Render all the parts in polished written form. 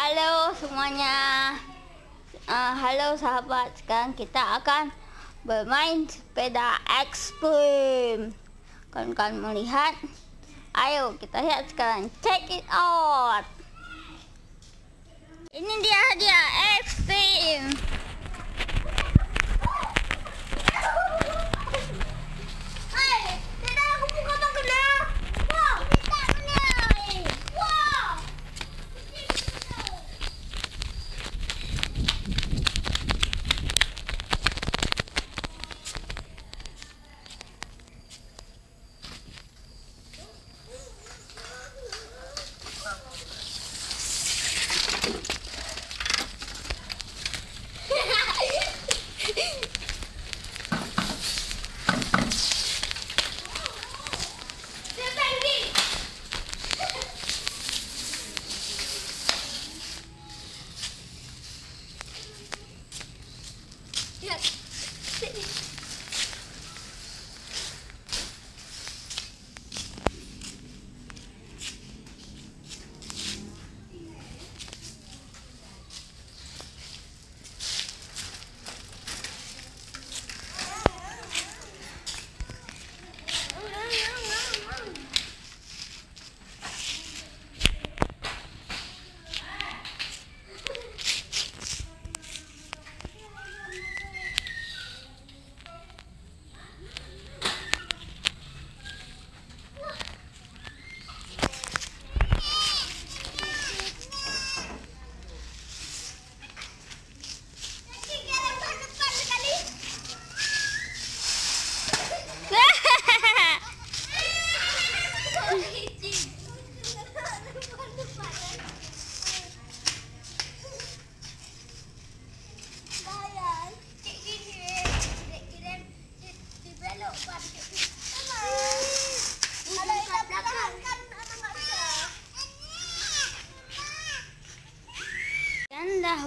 Halo semuanya. Halo sahabat, sekarang kita akan bermain sepeda ekstrim. Kawan-kawan melihat? Ayo kita lihat sekarang. Check it out. Ini dia ekstrim.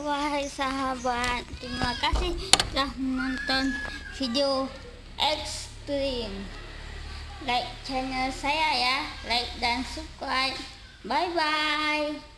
Wahai sahabat, terima kasih telah menonton video ekstrim. Like channel saya ya, like dan subscribe. Bye bye.